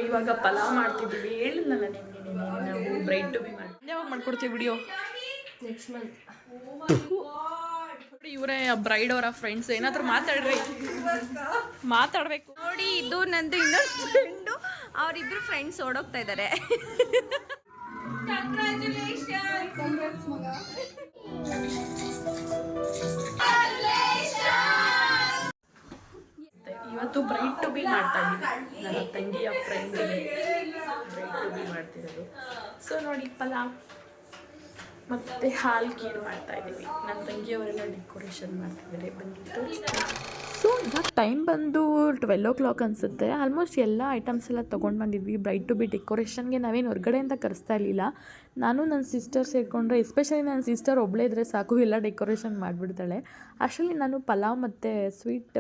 ಇವಾಗ ಪಲಾವ್ ಮಾಡ್ತಿದ್ದೀವಿ. ಹೇಳಿದ್ನಲ್ಲ ನಿಮಗೆ ನಾವು ಬ್ರೈಡ್ ಟು ಬಿ ಮಾಡ್ತೀವಿ. ಯಾವಾಗ ಮಾಡ್ಕೊಡ್ತೀವಿ ವಿಡಿಯೋ? Next month. ಇವರೇ ಬ್ರೈಡ್ ಅವರ ಫ್ರೆಂಡ್ಸ್. ಏನಾದರೂ ಮಾತಾಡಬೇಕು ನೋಡಿ. ಇದು ನಂದು ಇನ್ನೊಂದು ಫ್ರೆಂಡು. ಅವರಿಬ್ರು ಫ್ರೆಂಡ್ಸ್ ಓಡೋಗ್ತಾ ಇದ್ದಾರೆ. ಇವತ್ತು ಬ್ರೈಡ್ ಟು ಬಿ ಮಾಡ್ತಾ ಇದ್ದೀವಿ. ನನ್ನ ತಂಗಿಯ ಫ್ರೆಂಡಿಗೆ ಬ್ರೈಡ್ ಟು ಬಿ ಮಾಡ್ತಿರೋದು. ಸೊ ನೋಡಿ, ಪಲಾವ್ ಮತ್ತು ಹಾಲು ಖೀರ್ ಮಾಡ್ತಾ ಇದ್ದೀವಿ. ನನ್ನ ತಂಗಿಯವರೆಲ್ಲ ಡೆಕೋರೇಷನ್ ಮಾಡ್ತಿದ್ದಾರೆ. ಬಂದಿತ್ತು. ಸೊ ಇವಾಗ ಟೈಮ್ ಬಂದು 12 o'clock ಅನಿಸುತ್ತೆ. ಆಲ್ಮೋಸ್ಟ್ ಎಲ್ಲ ಐಟಮ್ಸ್ ಎಲ್ಲ ತೊಗೊಂಡು ಬಂದಿದ್ವಿ. ಬ್ರೈಡ್ ಟು ಬಿ ಡೆಕೋರೇಷನ್ಗೆ ನಾವೇನು ಹೊರಗಡೆಯಿಂದ ಕರೆಸ್ತಾ ಇರಲಿಲ್ಲ. ನಾನು ನನ್ನ ಸಿಸ್ಟರ್ ಸೇರಿಕೊಂಡ್ರೆ, ಎಸ್ಪೆಷಲಿ ನನ್ನ ಸಿಸ್ಟರ್ ಒಬ್ಬಳೇ ಇದ್ದರೆ ಸಾಕು, ಎಲ್ಲ ಡೆಕೋರೇಷನ್ ಮಾಡಿಬಿಡ್ತಾಳೆ. ಆ್ಯಕ್ಚುಲಿ ನಾನು ಪಲಾವ್ ಮತ್ತು ಸ್ವೀಟ್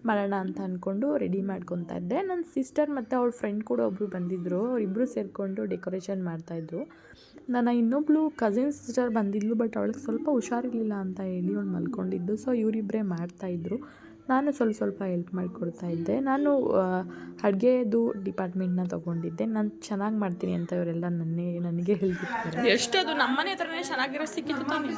ಮಾಡೋಣ ಅಂತ ಅಂದ್ಕೊಂಡು ರೆಡಿ ಮಾಡ್ಕೊತಾ ಇದ್ದೆ. ನನ್ನ ಸಿಸ್ಟರ್ ಮತ್ತು ಅವಳ ಫ್ರೆಂಡ್ ಕೂಡ ಒಬ್ಬರು ಬಂದಿದ್ದರು. ಅವರಿಬ್ಬರು ಸೇರಿಕೊಂಡು ಡೆಕೋರೇಷನ್ ಮಾಡ್ತಾಯಿದ್ರು. ನನ್ನ ಇನ್ನೊಬ್ಳು ಕಸಿನ್ ಸಿಸ್ಟರ್ ಬಂದಿದ್ಲು, ಬಟ್ ಅವಳಿಗೆ ಸ್ವಲ್ಪ ಹುಷಾರಿರಲಿಲ್ಲ ಅಂತ ಹೇಳಿ ಅವಳು ಮಲ್ಕೊಂಡಿದ್ದು. ಸೊ ಇವರಿಬ್ಬರೇ ಮಾಡ್ತಾಯಿದ್ರು. ನಾನು ಸ್ವಲ್ಪ ಹೆಲ್ಪ್ ಮಾಡಿಕೊಡ್ತಾ ಇದ್ದೆ. ನಾನು ಅಡುಗೆದು ಡಿಪಾರ್ಟ್ಮೆಂಟ್ನ ತೊಗೊಂಡಿದ್ದೆ. ನಾನು ಚೆನ್ನಾಗಿ ಮಾಡ್ತೀನಿ ಅಂತ ಇವರೆಲ್ಲ ನನಗೆ ಹೇಳ್ತಿರ್ತಾರೆ. ಎಷ್ಟದು ನಮ್ಮನೆ ಹತ್ರನೇ ಚೆನ್ನಾಗಿರೋ ಸಿಕ್ಕಿತ್ತು ತಾನೆ.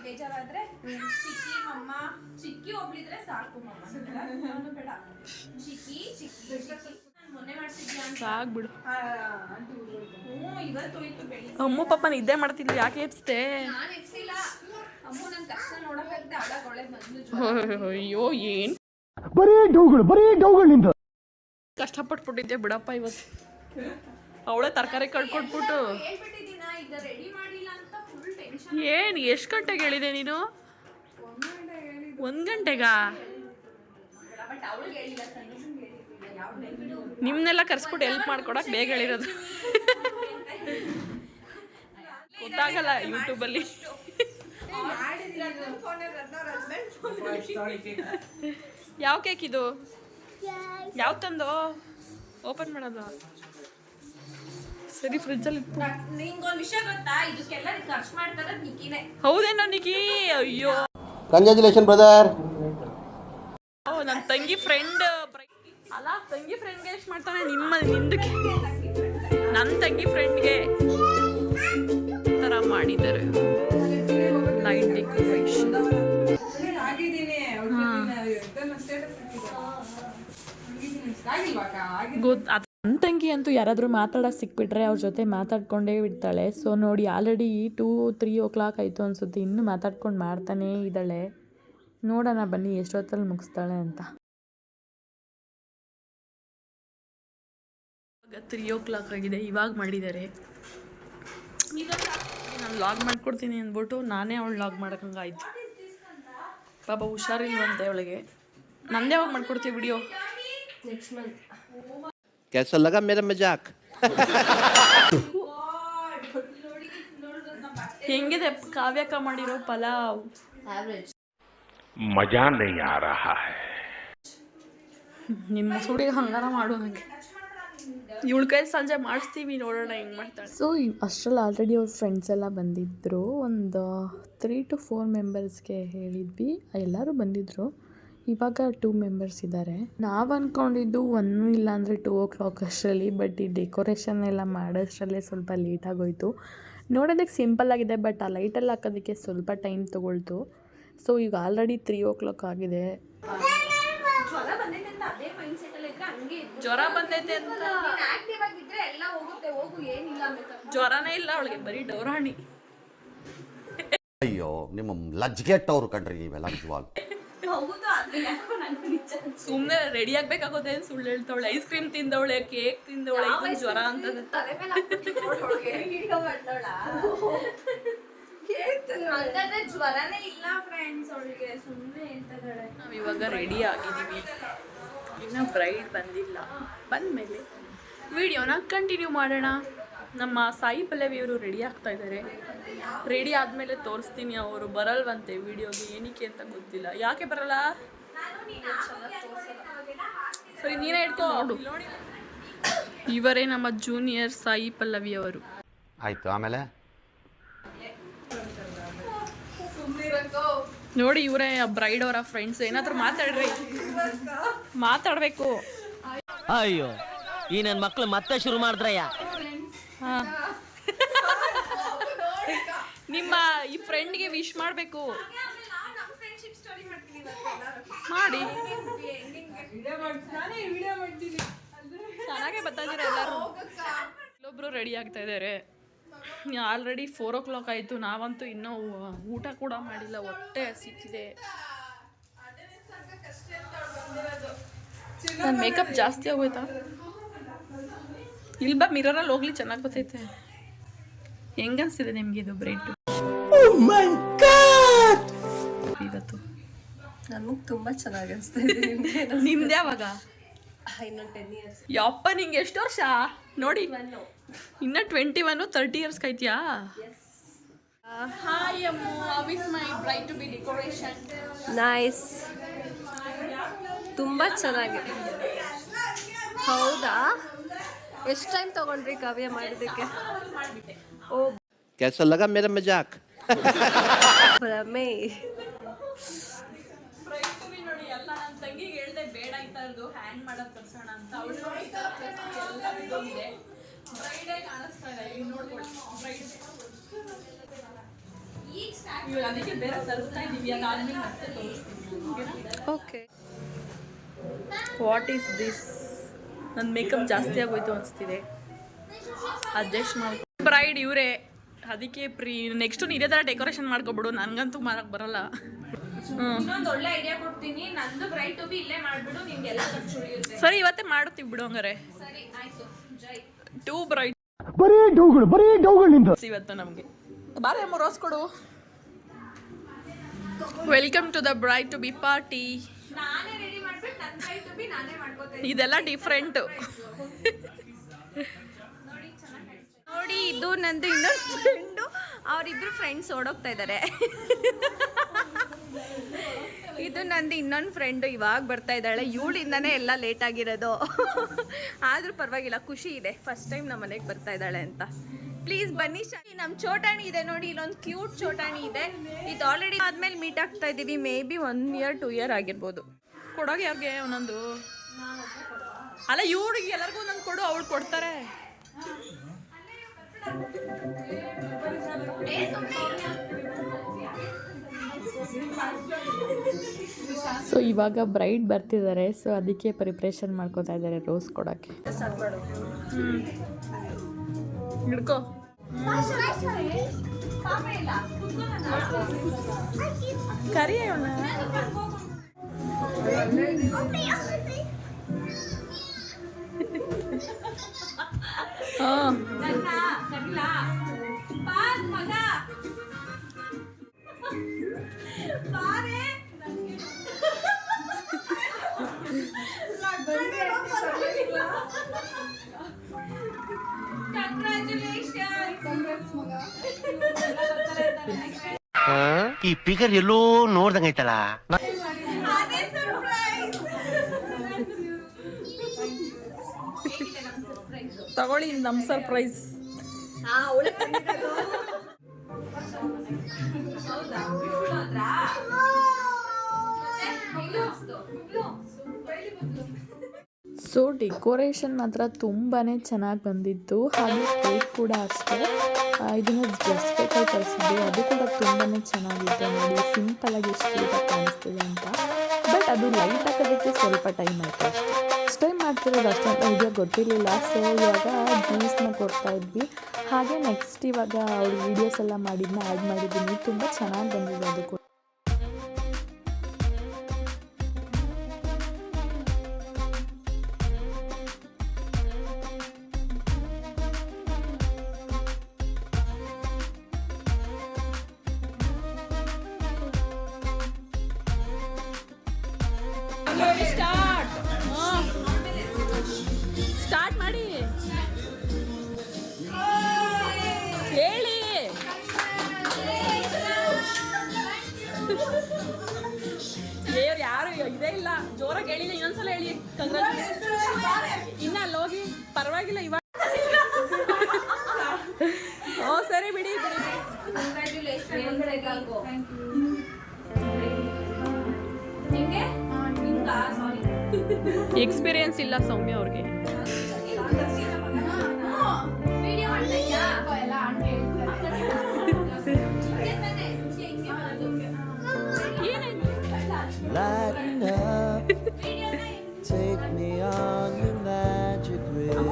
ಬೇಜಾರಾದ್ರೆ ಚಿಕ್ಕಿ ಮಮ್ಮ, ಚಿಕ್ಕಿ ಒಬ್ಳಿದ್ರೆ ಸಾಕು ಮಮ್ಮ, ಬೇಡ ಚಿಕ್ಕಿ ಮೊನ್ನೆ ಮಾಡ್ತಿದ್ಯಾ ಸಾಕ್ಬಿಡು. ಇವತ್ತು ಹೋಯ್ತು ಬೆಳಿಗ್ಗೆ. ಅಮ್ಮ ಪಾಪ ನಿದ್ದೆ ಮಾಡ್ತಿದ್ಲು, ಯಾಕೆ ಎಬ್ಸ್ದೆ? ನಾನು ಎಬ್ಸಿಲ್ಲ. ಅಮ್ಮ ನನ್ನ ಕಷ್ಟ ನೋಡಕ್ಕಾಗದೆ ಅಳಗೊಳೆ ಬಂದ್ಲು. ಅಯ್ಯೋ, ಏನು ಬರೀ ಡೌಗಳು ನಿಂದು. ಕಷ್ಟಪಟ್ಬಿಟ್ಟಿದ್ದೆ ಬಿಡಪ್ಪ ಇವತ್ತು. ಅವಳೇ ತರಕಾರಿ ಕಳ್ಕೊಟ್ಬಿಟ್ಟು ಹೇಳ್ಬಿಟ್ಟಿದ್ದೀನ ಈಗ ರೆಡಿ ಮಾಡಿಲ್ಲ ಅಂತ ಫುಲ್ ಟೆನ್ಷನ್. ಏನು ಎಷ್ಟು ಗಂಟೆಗೆ ಹೇಳಿದೆ ನೀನು? 1 ಗಂಟೆಗಾ? ನಿಮ್ಮನ್ನೆಲ್ಲ ಕರ್ಸ್ಬಿಟ್ಟು ಹೆಲ್ಪ್ ಮಾಡ್ಕೊಡಕ್ಕೆ ಬೇಗ ಹೇಳಿರೋದು. ಗೊತ್ತಾಗಲ್ಲ ಯೂಟ್ಯೂಬಲ್ಲಿ. ಯಾವ ಕೇಕ್ ಇದು? ಯಾವ ತಂದು ಓಪನ್ ಮಾಡೋದು? ಸರಿ, ಫ್ರಿಜ್ಜಲ್ಲಿ ಇಟ್ಟು. ನಿಂಗೊಂದು ವಿಷಯ ಗೊತ್ತಾ? ಇದಕ್ಕೆಲ್ಲ ಖರ್ಚು ಮಾಡ್ತಾರೆ ನಿಕ್ಕಿನೇ. ಹೌದೇನೋ ನಿಕ್ಕಿ? ಅಯ್ಯೋ, ಕಂಗ್ರ್ಯಾಚುಲೇಷನ್ ಬ್ರದರ್. ನನ್ನ ತಂಗಿ ಫ್ರೆಂಡ್ ಅಲ್ಲ, ತಂಗಿ ಫ್ರೆಂಡ್ಗೆ ಎಷ್ಟು ಮಾಡ್ತಾನೆ? ನಿಂದಕ್ಕೆ ನನ್ನ ತಂಗಿ ಫ್ರೆಂಡ್ಗೆ ಥರ ಮಾಡಿದ್ದಾರೆ ಲೈಟ್ ಡೆಕೋರೇಷನ್. ನನ್ನ ತಂಗಿ ಅಂತೂ ಯಾರಾದರೂ ಮಾತಾಡೋಕೆ ಸಿಕ್ಬಿಟ್ರೆ ಅವ್ರ ಜೊತೆ ಮಾತಾಡ್ಕೊಂಡೇ ಬಿಡ್ತಾಳೆ. ಸೊ ನೋಡಿ, ಆಲ್ರೆಡಿ 2-3 o'clock ಆಯಿತು ಅನಿಸುತ್ತೆ. ಇನ್ನೂ ಮಾತಾಡ್ಕೊಂಡು ಮಾಡ್ತಾನೇ ಇದ್ದಾಳೆ. ನೋಡೋಣ ಬನ್ನಿ ಎಷ್ಟೊತ್ತಲ್ಲಿ ಮುಗಿಸ್ತಾಳೆ ಅಂತ. 3 o'clock ಆಗಿದೆ, ಇವಾಗ ಮಾಡಿದ್ದಾರೆ. ನಾನು ಲಾಗ್ ಮಾಡ್ಕೊಡ್ತೀನಿ ಅಂದ್ಬಿಟ್ಟು ನಾನೇ ಅವಳು ಲಾಗ್ ಮಾಡೋಕ್ಕಂಗಾಯ್ತು. ಪಾಪ ಹುಷಾರಿಲ್ವಂತೆ ಅವಳಿಗೆ. ನಂದೇ ಯಾವಾಗ ಮಾಡ್ಕೊಡ್ತೀವಿ ವಿಡಿಯೋ? Next month. कैसा लगा मेरा मजाक? ಹೆಂಗಿದೆ ಕಾವ್ಯಕ ಮಾಡಿರೋ ಪಲಾವ್? ಆವರೇಜ್. मजा नहीं आ रहा है. ನಿಮ್ಮ ಸುಡಿಗೆ ಹಂಗಾರ ಮಾಡು. ನನಗೆ ಇವಳ ಕೈ ಸಂಜೆ ಮಾಡಿಸ್ತೀವಿ, ನೋಡೋಣ ಹೆಂಗೆ ಮಾಡ್ತಾಳೆ. ಸೊ ಅಷ್ಟರಲ್ಲಿ ಆಲ್ರೆಡಿ ಅವ್ರ ಫ್ರೆಂಡ್ಸ್ ಎಲ್ಲ ಬಂದಿದ್ದರು. ಒಂದು 3 to 4 ಮೆಂಬರ್ಸ್ಗೆ ಹೇಳಿದ್ವಿ, ಎಲ್ಲರೂ ಬಂದಿದ್ದರು. ಇವಾಗ 2 ಮೆಂಬರ್ಸ್ ಇದ್ದಾರೆ. ನಾವು ಅಂದ್ಕೊಂಡಿದ್ದು 1 ಇಲ್ಲ ಅಂದರೆ 2 o'clock ಅಷ್ಟರಲ್ಲಿ. ಬಟ್ ಈ ಡೆಕೋರೇಷನ್ ಎಲ್ಲ ಮಾಡೋಷ್ಟರಲ್ಲೇ ಸ್ವಲ್ಪ ಲೇಟಾಗೋಯಿತು. ನೋಡೋದಕ್ಕೆ ಸಿಂಪಲ್ ಆಗಿದೆ, ಬಟ್ ಆ ಲೈಟೆಲ್ಲ ಹಾಕೋದಕ್ಕೆ ಸ್ವಲ್ಪ ಟೈಮ್ ತೊಗೊಳ್ತು. ಸೊ ಈಗ ಆಲ್ರೆಡಿ 3 o'clock ಆಗಿದೆ. ಜ್ವರ ಬಂದೈತೆ ಅಂತ ಅದೇ ಮೈಂಡ್ ಸೆಟ್ ಅಲ್ಲಿ ಇದ್ರೆ ಹಂಗೆ ಜ್ವರ ಬಂದೈತೆ ಅಂತ ಆಕ್ಟಿವ್ ಆಗಿದ್ರೆ ಎಲ್ಲ ಹೋಗುತ್ತೆ. ಹೋಗು, ಏನಿಲ್ಲ ಅಂತ. ಜ್ವರನೇ ಇಲ್ಲ ಅವಳಿಗೆ, ಬರೀ ಡೌರಾಣಿ. ಅಯ್ಯೋ, ನಿಮ್ಮ ಲಜ್ಗೆಟ್ಟವ್ರು ಕಂಡ್ರಿ ನೀವೆಲ್ಲ ನಿಜವಾಗ್ಲೂ. ಹೌದು, ಅದು ಯಾಕೋ ನನಗೆ ನಿಜ. ಸುಮ್ಮನೆ ರೆಡಿ ಆಗ್ಬೇಕಾಗೋದೇ ಸುಳ್ಳು ಹೇಳ್ತಾವಳೆ. ಐಸ್ ಕ್ರೀಮ್ ತಿಂದವಳೆ, ಕೇಕ್ ತಿಂದವಳೆ, ಇದು ಜ್ವರ ಅಂತದೆ. ತಲೆ ಮೇಲೆ ಹಾಕ್ಬಿಟ್ಟು ಹಿಡಿಯೋ ಮಾಡ್ದವಳ. ಹಂಗಾದ್ರೆ ಜ್ವರನೇ ಇಲ್ಲ ಫ್ರೆಂಡ್ಸ್ ಅವಳಿಗೆ, ಸುಮ್ಮನೆ ಹೇಳ್ತಿದ್ದಾಳೆ. ನಾವು ಇವಾಗ ರೆಡಿ ಆಗಿದ್ದೀವಿ, ಇನ್ನು ಬ್ರೈಡ್ ಬಂದಿಲ್ಲ. ಬಂದಮೇಲೆ ವಿಡಿಯೋನ ಕಂಟಿನ್ಯೂ ಮಾಡೋಣ. ನಮ್ಮ ಸಾಯಿ ಪಲ್ಲವಿಯವರು ರೆಡಿ ಆಗ್ತಾ ಇದ್ದಾರೆ. ರೆಡಿ ಆದಮೇಲೆ ತೋರಿಸ್ತೀನಿ. ಅವರು ಬರಲ್ವಂತೆ ವಿಡಿಯೋಗೆ, ಏನಕ್ಕೆ ಅಂತ ಗೊತ್ತಿಲ್ಲ. ಯಾಕೆ ಬರಲ್ಲ? ಸರಿ, ನೀನೇ ಇಟ್ಕೋ ನೋಡು. ಇವರೇ ನಮ್ಮ ಜೂನಿಯರ್ ಸಾಯಿ ಪಲ್ಲವಿಯವರು. ಆಯ್ತು, ಆಮೇಲೆ ನೋಡಿ ಇವರೇ ಬ್ರೈಡ್ ಅವರ ಫ್ರೆಂಡ್ಸ್. ಏನಾದ್ರು ಮಾತಾಡ್ರಿ, ಮಾತಾಡ್ಬೇಕು. ಅಯ್ಯೋ ಈ ನನ್ನ ಮಕ್ಳು ಮತ್ತೆ ಶುರು ಮಾಡಿದ್ರಯ್ಯ. ಹಾ ನಿಮ್ಮ ಈ ಫ್ರೆಂಡ್ಗೆ ವಿಶ್ ಮಾಡಬೇಕು. ಮಾಡಿ ಚೆನ್ನಾಗೇ ಬರ್ತಾಯಿದ್ದೀರ ಎಲ್ಲರೂ. ಇಲ್ಲೊಬ್ರು ರೆಡಿ ಆಗ್ತಾ ಇದ್ದಾರೆ. ಆಲ್ರೆಡಿ 4 o'clock ಆಯಿತು. ನಾವಂತೂ ಇನ್ನೂ ಊಟ ಕೂಡ ಮಾಡಿಲ್ಲ, ಹೊಟ್ಟೆ ಹಸಿತಿದೆ. ನನ್ನ ಮೇಕಪ್ ಜಾಸ್ತಿ ಆಗೋಯ್ತಾ? ಇಲ್ಲಿ ಬಾ, ಮಿರರಲ್ಲಿ ಹೋಗ್ಲಿ, ಚೆನ್ನಾಗಿ ಬರ್ತೈತೆ. ಹೆಂಗ ಅನ್ಸ್ತಿದೆ ನಿಮ್ಗೆ ಇದು ಬ್ರೆಡ್? ಇವತ್ತು ನಮಗೆ ತುಂಬಾ ಚೆನ್ನಾಗಿ ಅನಿಸ್ತಿದೆ. ನಿಮ್ದು ಯಾವಾಗ? ಇನ್ನೊಂದು 10 years. ಯಪ್ಪ, ನಿಂಗೆ ಎಷ್ಟು ವರ್ಷ ನೋಡಿ? ಇನ್ನ 21 30 years ಕಾಯ್ತೀಯಾ? Hi Ammu, how is my bride to be decoration? Nice, ತುಂಬಾ ಚೆನ್ನಾಗಿದೆ. ಹೌದಾ? ಎಷ್ಟು ಟೈಮ್ ತಗೊಂಡ್ರಿ ಕಾವ್ಯ ಮಾಡಿದ್ದಕ್ಕೆ? ಓ कैसा लगा मेरा मजाक? ಭ್ರಮೆ. ಬ್ರೈಡ್ ಟು ಬಿ ನೋಡಿ, ಎಲ್ಲ ನನ್ನ ತಂಗಿಗೆ ಹೇಳ್ದೆ ಬೇಡ ಈ ಥರದ್ದು ಹ್ಯಾಂಗ್ ಮಾಡೋದು ಕಲ್ಸೋಣ ಅಂತ. ಅವಳು ಎಲ್ಲ ಬಿದ್ದೋಗಿದೆ. ಬ್ರೈಡೇ ಕಾಣಿಸ್ತಾ ಇಲ್ಲ. ಈಗ ನೋಡ್ಕೊಳ್ಳಿ, ಬ್ರೈಡ್ ಇವಾಗ ಅದಕ್ಕೆ ಬೇರೆ ತರಿಸ್ತಾ ಇದ್ದೀವಿ. ಅದಾದ್ಮೇಲೆ ಮತ್ತೆ ತೋರಿಸ್ತೀವಿ. ಓಕೆ. What is this? ನನ್ನ ಮೇಕಪ್ ಜಾಸ್ತಿ ಆಗೋಯ್ತು ಅನಿಸ್ತಿದೆ. ಅಡ್ಜಸ್ಟ್ ಮಾಡ್ಕೊ. ಬ್ರೈಡ್ ಇವರೇ, ಅದಕ್ಕೆ ನೆಕ್ಸ್ಟ್ ಇದೇ ಥರ ಡೆಕೋರೇಷನ್ ಮಾಡ್ಕೊಬಿಡು. ನನಗಂತೂ ಮಾಡಕ್ಕೆ ಬರಲ್ಲ. ಇನ್ನೊಂದು ಒಳ್ಳೆ ಐಡಿಯಾ ಕೊಡ್ತೀನಿ. ನಂದು ಬ್ರೈಡ್ ಟು ಬಿ ಇಲ್ಲೇ ಮಾಡ್ಬಿಡು, ನಿಮ್ಗೆಲ್ಲ ಖರ್ಚು ಉಳಿಯುತ್ತೆ. ಸರಿ, ಇವತ್ತೇ ಮಾಡ್ತೀವಿ ಬಿಡು ಹಂಗಾರೆ. ಸರಿ ಆಯ್ತು. ಜೈ. 2 ಬ್ರೈಡ್ ಬರೀ ಡೌಗಳು ನಿಂದು. ಇವತ್ತು ನಮಗೆ ಬಾರೆ ಅಮ್ಮ, ರೋಸ್ ಕೊಡು. Welcome to the bride to be party. ನಾನೇ ರೆಡಿ ಮಾಡ್ಬಿಟ್ಟು ನನ್ನ ಬ್ರೈಡ್ ಟು ಬಿ ನಾನೇ ಮಾಡ್ಕೋತೀನಿ. ಇದೆಲ್ಲ ಡಿಫ್ರೆಂಟ್. ನೋಡಿ, ಇದು ನಂದು ಇನ್ನೊಂದು ಫ್ರೆಂಡು. ಅವರಿಬ್ರು ಫ್ರೆಂಡ್ಸ್ ಓಡೋಗ್ತಾ ಇದ್ದಾರೆ. ಇದು ನಂದು ಇನ್ನೊಂದು ಫ್ರೆಂಡು ಇವಾಗ ಬರ್ತಾ ಇದ್ದಾಳೆ. ಇವಳಿಂದನೇ ಎಲ್ಲ ಲೇಟ್ ಆಗಿರೋದು. ಆದರೂ ಪರವಾಗಿಲ್ಲ, ಖುಷಿ ಇದೆ. ಫಸ್ಟ್ ಟೈಮ್ ನಮ್ಮ ಮನೆಗೆ ಬರ್ತಾ ಇದ್ದಾಳೆ ಅಂತ. ಪ್ಲೀಸ್ ಬನ್ನಿ. ನಮ್ಮ ಚೋಟಾಣಿ ಇದೆ ನೋಡಿ, ಇಲ್ಲೊಂದು ಕ್ಯೂಟ್ ಚೋಟಾಣಿ ಇದೆ. ಇದು ಆಲ್ರೆಡಿ ಆದ್ಮೇಲೆ ಮೀಟ್ ಆಗ್ತಾ ಇದ್ದೀವಿ. ಮೇ ಬಿ 1 year 2 year ಆಗಿರ್ಬೋದು. ಕೊಡೋಗಿ ಅವ್ರಿಗೆ ಒಂದೊಂದು. ಅಲ್ಲ, ಇವ್ರಿಗೆ ಎಲ್ಲರಿಗೂ ಒಂದೊಂದು ಕೊಡು, ಅವ್ಳು ಕೊಡ್ತಾರೆ. ಸೊ ಇವಾಗ ಬ್ರೈಡ್ ಬರ್ತಿದ್ದಾರೆ. ಸೊ ಅದಕ್ಕೆ ಪ್ರಿಪ್ರೇಷನ್ ಮಾಡ್ಕೋತಾ ಇದ್ದಾರೆ ರೋಸ್ ಕೊಡೋಕ್ಕೆ. ಹಿಡ್ಕೋ. ಕರಿ ಅವನ. ಹಾಂ, ಈ ಫಿಗರ್ ಎಲ್ಲೋ ನೋಡ್ದಂಗೈತಲ್ಲ. ತಗೊಳ್ಳಿ, ನಮ್ಮ ಸರ್ಪ್ರೈಸ್. ಸೊ ಡೆಕೋರೇಷನ್ ಮಾತ್ರ ತುಂಬಾ ಚೆನ್ನಾಗಿ ಬಂದಿತ್ತು. ಹಾಗೆ ಕೇಕ್ ಕೂಡ ಅಷ್ಟೇ. ಇದನ್ನು ಜಸ್ಟ್ ಬೇಕಲ್ಲಿ ಕಳಿಸಿದ್ವಿ. ಅದು ಕೂಡ ತುಂಬಾ ಚೆನ್ನಾಗಿತ್ತು. ನೋಡಿ, ಸಿಂಪಲಾಗಿ ಎಷ್ಟು ಕ್ಯೂಟಾಗಿ ಕಾಣಿಸ್ತಿದೆ ಅಂತ. ಬಟ್ ಅದು ಲೈಟ್ ಹಾಕೋದಕ್ಕೆ ಸ್ವಲ್ಪ ಟೈಮ್ ಆಯಿತು ಅಷ್ಟೇ. ಫಸ್ಟ್ ಟೈಮ್ ಮಾಡ್ತಿರೋದು ಅಷ್ಟೊಂದು ಐಡಿಯಾ ಗೊತ್ತಿರಲಿಲ್ಲ. ಸೊ ಇವಾಗ ಜ್ಯೂಸ್ನ ಕೊಡ್ತಾ ಇದ್ವಿ. ಹಾಗೆ ನೆಕ್ಸ್ಟ್ ಇವಾಗ ಅವ್ರ ವೀಡಿಯೋಸ್ ಎಲ್ಲ ಮಾಡಿದ್ನ ಆ್ಯಡ್ ಮಾಡಿದ್ದೀನಿ. ತುಂಬ ಚೆನ್ನಾಗಿ ಬಂದಿದೆ ಅದು ಕೂಡ. ಸ್ಟಾರ್ಟ್ ಮಾಡಿ ಹೇಳಿ. ಯಾರು ಇದೇ ಇಲ್ಲ, ಜೋರಾಗಿ ಹೇಳಿಲ್ಲ. ಇನ್ನೊಂದ್ಸಲ ಹೇಳಿ. ಇನ್ನ ಅಲ್ಲಿ ಹೋಗಿ ಪರವಾಗಿಲ್ಲ ಇವಾಗ. ಓ ಸರಿ, ಬಿಡಿ ಬಿಡಿ. ಎಕ್ಸ್ಪೀರಿಯನ್ಸ್ ಇಲ್ಲ ಸೌಮ್ಯ ಅವ್ರಿಗೆ. Lighten up, take me on your magic river.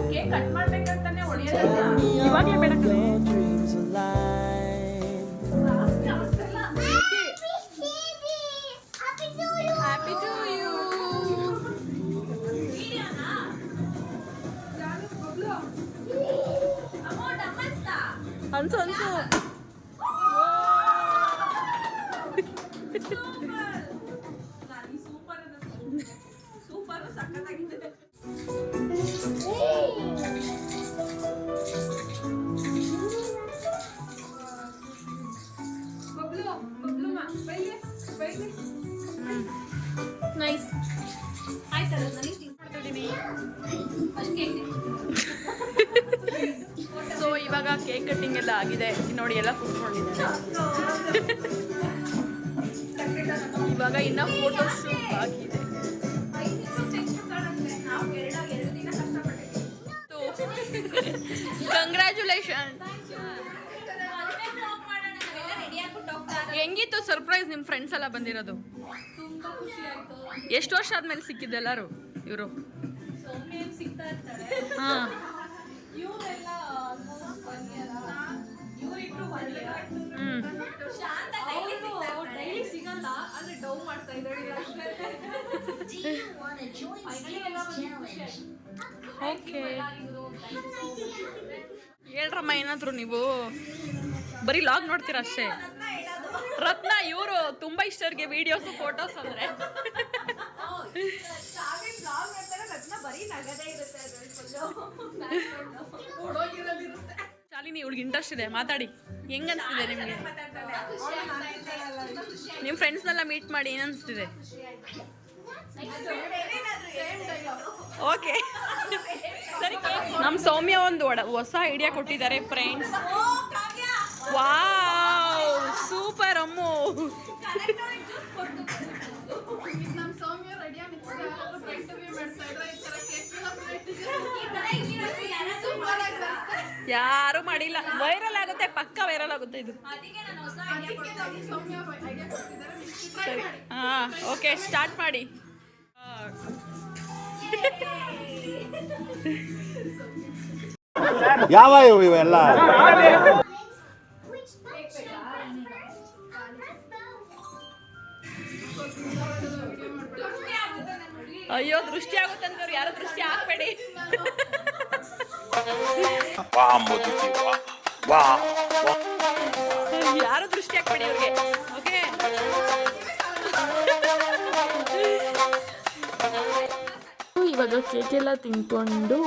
Tell me all your dreams alive. Happy to you. ಅನ್ಸು ಅನ್ಸು. ನೈಸ್. ಆಯ್ತಲ್ಲ ನನಗೆ ಸೊ ಇವಾಗ ಕೇಕ್ ಕಟ್ಟಿಂಗ್ ಎಲ್ಲ ಆಗಿದೆ ನೋಡಿ, ಎಲ್ಲ ಕೂತ್ಕೊಂಡಿದ್ದಾರೆ. ಇವಾಗ ಇನ್ನ ಫೋಟೋ ಶೂಟ್ ಬಾಕಿ ಇದೆ. ಕಂಗ್ರ್ಯಾಚುಲೇಷನ್. ಹೆಂಗಿತ್ತು ಸರ್ಪ್ರೈಸ್? ನಿಮ್ಮ ಫ್ರೆಂಡ್ಸ್ ಎಲ್ಲ ಬಂದಿರೋದು ಎಷ್ಟು ವರ್ಷ ಆದ್ಮೇಲೆ ಸಿಕ್ಕಿದ್ದು ಎಲ್ಲರೂ ಇವರು? ಹಾಂ, ಓಕೆ. ಹೇಳ್ರಮ್ಮ ಏನಾದ್ರು, ನೀವು ಬರೀ ಲಾಗ್ ನೋಡ್ತೀರ ಅಷ್ಟೇ. ರತ್ನ ಇವರು ತುಂಬಾ ಇಷ್ಟ ಅವ್ರಿಗೆ ವಿಡಿಯೋಸ್ ಫೋಟೋಸ್ ಅಂದ್ರೆ. ಶಾಲಿನಿ, ಇವಳಿಗೆ ಇಂಟ್ರೆಸ್ಟ್ ಇದೆ, ಮಾತಾಡಿ. ಹೆಂಗ್ ಅನ್ಸ್ತಿದೆ ನಿಮಗೆ? ನಿಮ್ಮ ಫ್ರೆಂಡ್ಸ್ನೆಲ್ಲ ಮೀಟ್ ಮಾಡಿ ಏನ್ ಅನ್ಸ್ತಿದೆ? ಓಕೆ ಸರಿ. ನಮ್ಮ ಸೌಮ್ಯ ಒಂದು ಹೊಸ ಐಡಿಯಾ ಕೊಟ್ಟಿದ್ದಾರೆ ಫ್ರೆಂಡ್ಸ್. ವಾವ್, ಸೂಪರ್ ಅಮ್ಮು. ಯಾರು ಮಾಡಿಲ್ಲ. ವೈರಲ್ ಆಗುತ್ತೆ, ಪಕ್ಕ ವೈರಲ್ ಆಗುತ್ತೆ ಇದು. ಸರಿ, ಹಾಂ, ಓಕೆ, ಸ್ಟಾರ್ಟ್ ಮಾಡಿ. ಯಾವ ಇವೆಲ್ಲ? ಅಯ್ಯೋ, ದೃಷ್ಟಿ ಆಗುತ್ತಂತವ್ರು ಯಾರು ದೃಷ್ಟಿ ಹಾಕ್ಬೇಡಿ. ಯಾರು ದೃಷ್ಟಿ ಹಾಕ್ಬೇಡಿ ಅವ್ರಿಗೆ. ಓಕೆ, ಇವಾಗ ಕೇಕ್ ಎಲ್ಲ ತಿನ್ಕೊಂಡು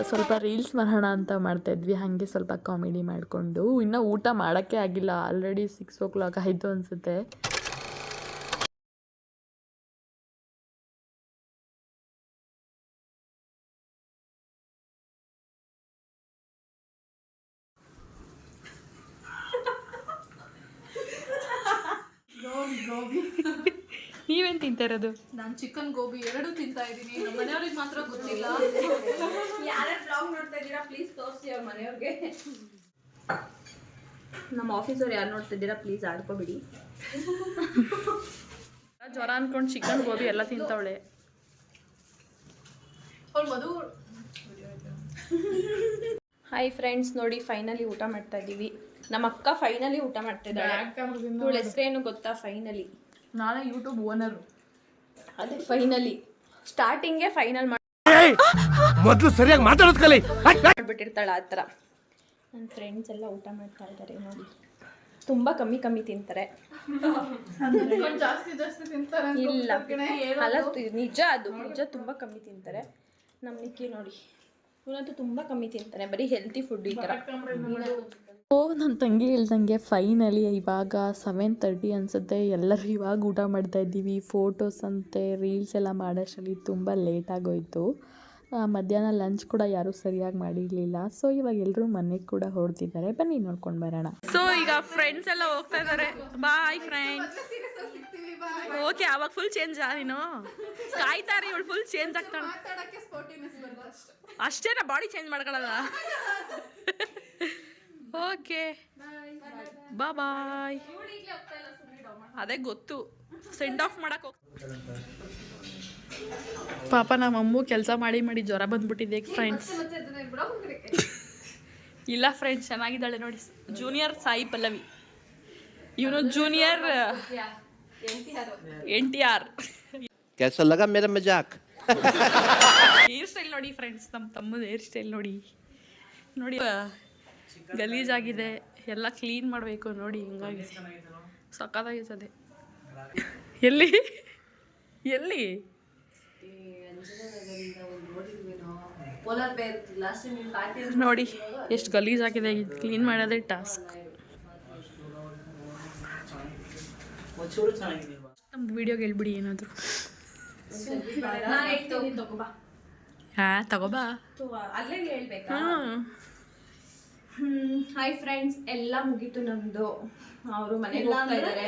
ಸ್ವಲ್ಪ ರೀಲ್ಸ್ ಮಾಡೋಣ ಅಂತ ಮಾಡ್ತಾ ಇದ್ವಿ. ಹಾಗೆ ಸ್ವಲ್ಪ ಕಾಮಿಡಿ ಮಾಡಿಕೊಂಡು. ಇನ್ನೂ ಊಟ ಮಾಡೋಕ್ಕೆ ಆಗಿಲ್ಲ, ಆಲ್ರೆಡಿ 6 o'clock ಆಯಿತು ಅನಿಸುತ್ತೆ. ನೀವೇನು ತಿಂತಾ ಇರೋದು? ನಾನು ಚಿಕನ್ ಗೋಬಿ ಎರಡು ತಿಂತಾ ಇದ್ದೀನಿ. ನಮ್ಮ ಮನೆಯವ್ರಿಗೆ ಮಾತ್ರ ಗೊತ್ತಿಲ್ಲ. ಯಾರ್ಯಾರು ಬ್ಲಾಗ್ ನೋಡ್ತಾ ಇದ್ದೀರಾ ಪ್ಲೀಸ್ ತೋರಿಸಿ ಅವ್ರ ಮನೆಯವ್ರಿಗೆ. ನಮ್ಮ ಆಫೀಸವ್ರು ಯಾರು ನೋಡ್ತಾ ಇದ್ದೀರಾ ಪ್ಲೀಸ್ ಆಡ್ಕೊಬಿಡಿ. ಜ್ವರ ಅನ್ಕೊಂಡು ಚಿಕನ್ ಗೋಬಿ ಎಲ್ಲ ತಿಂತವಳೆ. ಹಾಯ್ ಫ್ರೆಂಡ್ಸ್, ನೋಡಿ ಫೈನಲಿ ಊಟ ಮಾಡ್ತಾ ಇದ್ದೀವಿ. ನಮ್ಮ ಅಕ್ಕ ಫೈನಲಿ ಊಟ ಮಾಡ್ತಾ ಇದ್ದಾಳೆ. ಇವಳ ಹೆಸರೇನು ಗೊತ್ತಾ? ಫೈನಲಿ ನಾಳೆ ಯೂಟ್ಯೂಬ್ ಓನರ್. ಅದೇ ಫೈನಲಿ ಸ್ಟಾರ್ಟಿಂಗೇ ಫೈನಲ್ ಮೊದಲು ಸರಿಯಾಗಿ ಮಾತಾಡೋದು ಕಲಿ. ಮಾಡ್ಬಿಟ್ಟಿರ್ತಾಳೆ ಆ ಥರ. ನನ್ನ ಫ್ರೆಂಡ್ಸ್ ಎಲ್ಲ ಊಟ ಮಾಡ್ತಾ ಇದ್ದಾರೆ ನೋಡಿ. ತುಂಬ ಕಮ್ಮಿ ತಿಂತಾರೆ. ಜಾಸ್ತಿ ತಿಂತಾರೆ ಇಲ್ಲ ಅಲ್ಲ, ನಿಜ, ಅದು ನಿಜ, ತುಂಬ ಕಮ್ಮಿ ತಿಂತಾರೆ. ನಮ್ಮ ನಿಕ್ಕಿ ನೋಡಿ, ಇವನಂತೂ ತುಂಬ ಕಮ್ಮಿ ತಿಂತಾನೆ, ಬರೀ ಹೆಲ್ತಿ ಫುಡ್ ಈ ಥರ. ನನ್ನ ತಂಗಿ ಹೇಳ್ದಂಗೆ ಫೈನಲಿ ಇವಾಗ 7:30 ಅನಿಸುತ್ತೆ. ಎಲ್ಲರೂ ಇವಾಗ ಊಟ ಮಾಡ್ತಾ ಇದ್ದೀವಿ. ಫೋಟೋಸ್ ಅಂತೆ ರೀಲ್ಸ್ ಎಲ್ಲ ಮಾಡೋಷ್ಟರಲ್ಲಿ ತುಂಬ ಲೇಟ್ ಆಗೋಯಿತು. ಮಧ್ಯಾಹ್ನ ಲಂಚ್ ಕೂಡ ಯಾರೂ ಸರಿಯಾಗಿ ಮಾಡಿರಲಿಲ್ಲ. ಸೊ ಇವಾಗ ಎಲ್ಲರೂ ಮನೆಗೆ ಕೂಡ ಹೊರಡ್ತಿದ್ದಾರೆ. ಬನ್ನಿ ನೋಡ್ಕೊಂಡು ಬರೋಣ. ಸೊ ಈಗ ಫ್ರೆಂಡ್ಸ್ ಎಲ್ಲ ಹೋಗ್ತಾ ಇದ್ದಾರೆ. Bye friends. ಓಕೆ, ಅವಾಗ ಫುಲ್ ಚೇಂಜ್ ನೀನು ಕಾಯ್ತಾರೆ. ಇವಳು ಫುಲ್ ಚೇಂಜ್ ಆಗ್ತಾಳೆ ಅಷ್ಟೇನಾ, ಬಾಡಿ ಚೇಂಜ್ ಮಾಡ್ಕೊಳ್ಳಲ್ಲ. Okay bye. ಅದೇ ಗೊತ್ತು, ಸೆಂಡ್ ಆಫ್ ಮಾಡಕ್ ಪಾಪ ನಮ್ಮಮ್ಮು ಕೆಲಸ ಮಾಡಿ ಮಾಡಿ ಜ್ವರ ಬಂದ್ಬಿಟ್ಟಿದೆ ಫ್ರೆಂಡ್ಸ್. ಇಲ್ಲ ಫ್ರೆಂಡ್ಸ್, ಚೆನ್ನಾಗಿದ್ದಾಳೆ ನೋಡಿ. ಜೂನಿಯರ್ ಸಾಯಿ ಪಲ್ಲವಿ, ಇವನು ಜೂನಿಯರ್ NTR. कैसा लगा मेरा मजाक? ಹೇರ್ ಸ್ಟೈಲ್ ನೋಡಿ ಫ್ರೆಂಡ್ಸ್, ನಮ್ಮ ತಮ್ಮದ ಹೇರ್ ಸ್ಟೈಲ್ ನೋಡಿ. ನೋಡಿ ಗಲೀಜಾಗಿದೆ, ಎಲ್ಲ ಕ್ಲೀನ್ ಮಾಡಬೇಕು. ನೋಡಿ ಹಿಂಗಾಗಿ ಸಕ್ಕತ್ತಾಗಿರ್ತದೆ. ಎಲ್ಲಿ ಎಲ್ಲಿ ನೋಡಿ ಎಷ್ಟು ಗಲೀಜಾಗಿದೆ. ಕ್ಲೀನ್ ಮಾಡೋದೇ ಟಾಸ್ಕ್. ನಮ್ಮ ವಿಡಿಯೋಗೆ ಹೇಳ್ಬಿಡಿ ಏನಾದರೂ. ತಗೋಬಾ. ಹಾಯ್ ಫ್ರೆಂಡ್ಸ್, ಎಲ್ಲ ಮುಗೀತು ನಮ್ದು. ಅವರು ಮನೆಗೆ ಹೋಗ್ತಾ ಇದ್ದಾರೆ.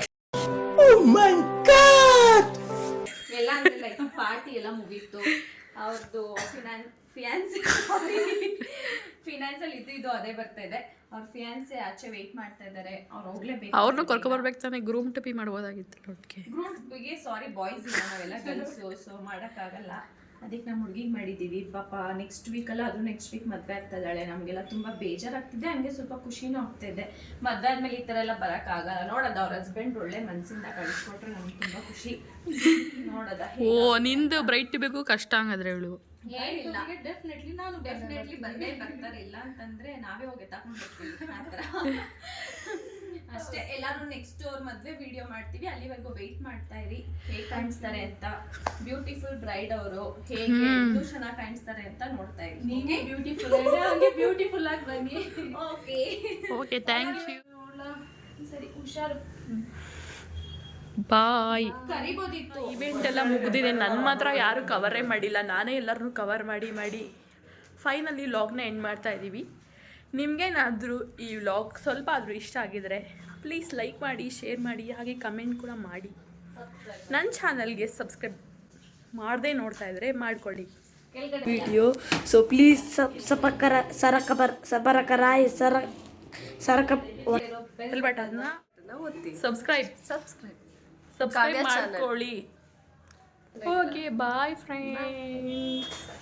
ಎಲ್ಲ ಅಂದ್ರೆ ಲೈಕ್ ಪಾರ್ಟಿ ಎಲ್ಲ ಮುಗೀತು. ಅವ್ರದ್ದು ಫಿನಾನ್ಸಲ್ಲಿ ಇದು ಅದೇ ಬರ್ತಾ ಇದೆ. ಅವ್ರ ಫಿಯಾನ್ಸೆ ಆಚೆ ವೇಟ್ ಮಾಡ್ತಾ ಇದ್ದಾರೆ. ಅವ್ರು ಹೋಗ್ಲೇಬೇಕು. ಅವ್ರನ್ನೂ ಕರ್ಕೊಬರ್ಬೇಕು ತಾನೆ, ಗ್ರೂಮ್ ಟಪಿ ಮಾಡ್ಬೋದಾಗಿತ್ತು. ಗ್ರೂಪ್ಗೆ ಸಾರಿ ಬಾಯ್ಸ್ ಇಲ್ಲ, ನಾವೆಲ್ಲ ಗರ್ಲ್ಸು, ಸೊ ಮಾಡೋಕ್ಕಾಗಲ್ಲ. ಅದಕ್ಕೆ ನಮ್ಮ ಹುಡುಗಿಗೆ ಮಾಡಿದ್ದೀವಿ. ಪಾಪ ನೆಕ್ಸ್ಟ್ ವೀಕಲ್ಲ, ಅದು ನೆಕ್ಸ್ಟ್ ವೀಕ್ ಮದುವೆ ಆಗ್ತಾ ಇದ್ದಾಳೆ. ನಮಗೆಲ್ಲ ತುಂಬ ಬೇಜಾರಾಗ್ತಿದೆ, ಹಂಗೆ ಸ್ವಲ್ಪ ಖುಷಿನೂ ಆಗ್ತಾಯಿದೆ. ಮದುವೆ ಆದಮೇಲೆ ಈ ಥರ ಎಲ್ಲ ಬರೋಕ್ಕಾಗಲ್ಲ. ನೋಡೋದು ಅವ್ರ ಹಸ್ಬೆಂಡ್ ಒಳ್ಳೆ ಮನಸ್ಸಿಂದ ಕಳಿಸ್ಕೊಟ್ರೆ ನಮ್ಗೆ ತುಂಬ ಖುಷಿ. ನೋಡೋದ. ಓ, ನಿಂದು ಬ್ರೈಟ್ ಬೇಕು ಕಷ್ಟ ಹಂಗಾದ್ರೆ ಇವಳು. ಏನಿಲ್ಲ, ಡೆಫಿನೆಟ್ಲಿ ಬಂದೇ ಬರ್ತಾರೆ. ಇಲ್ಲ ಅಂತಂದ್ರೆ ನಾವೇ ಹೋಗಿ ತಗೊಂಡು ಬರ್ತೀವಿ ಆ ಥರ ಅಷ್ಟೇ. ಎಲ್ಲರೂ ನೆಕ್ಸ್ಟ್ ಅವ್ರ ಮದುವೆ ವಿಡಿಯೋ ಮಾಡ್ತೀವಿ, ಅಲ್ಲಿವರೆಗೂ ವೆಯ್ಟ್ ಮಾಡ್ತಾ ಇರಿ. ಹೇಗೆ ಕಾಣಿಸ್ತಾರೆ ಅಂತ, ಬ್ಯೂಟಿಫುಲ್ ಬ್ರೈಡ್ ಅವರು ಹೇಗೆ ಇನ್ನೂ ಚೆನ್ನಾಗಿ ಕಾಣಿಸ್ತಾರೆ ಅಂತ ನೋಡ್ತಾ ಇರಿ. ನೀನೇ ಬ್ಯೂಟಿಫುಲ್ ಹಂಗೆ ಬ್ಯೂಟಿಫುಲ್ ಆಗಿ ಬನ್ನಿ. Okay okay, thank you. ಸರಿ, ಹುಷಾರು. ಬಾಯ್. ಕರಿಬೋದಿತ್ತು. ಇವೆಂಟ್ ಎಲ್ಲ ಮುಗಿದಿದೆ. ನನ್ನ ಮಾತ್ರ ಯಾರು ಕವರೇ ಮಾಡಿಲ್ಲ. ನಾನೇ ಎಲ್ಲರನ್ನೂ ಕವರ್ ಮಾಡಿ ಫೈನಲಿ ವ್ಲಾಗ್ನ ಎಂಡ್ ಮಾಡ್ತಾ ಇದ್ದೀವಿ. ನಿಮಗೇನಾದರೂ ಈ ವ್ಲಾಗ್ ಸ್ವಲ್ಪ ಆದರೂ ಇಷ್ಟ ಆಗಿದರೆ ಪ್ಲೀಸ್ ಲೈಕ್ ಮಾಡಿ, ಶೇರ್ ಮಾಡಿ, ಹಾಗೆ ಕಮೆಂಟ್ ಕೂಡ ಮಾಡಿ. ನನ್ನ ಚಾನಲ್ಗೆ ಸಬ್ಸ್ಕ್ರೈಬ್ ಮಾಡದೆ ನೋಡ್ತಾ ಇದ್ದರೆ ಮಾಡ್ಕೊಳ್ಳಿ ವಿಡಿಯೋ. ಸೊ ಪ್ಲೀಸ್ ಬಟನ್ನ ಸಬ್ಸ್ಕ್ರೈಬ್ ಮಾಡ್ಕೊಳ್ಳಿ. Okay bye friends.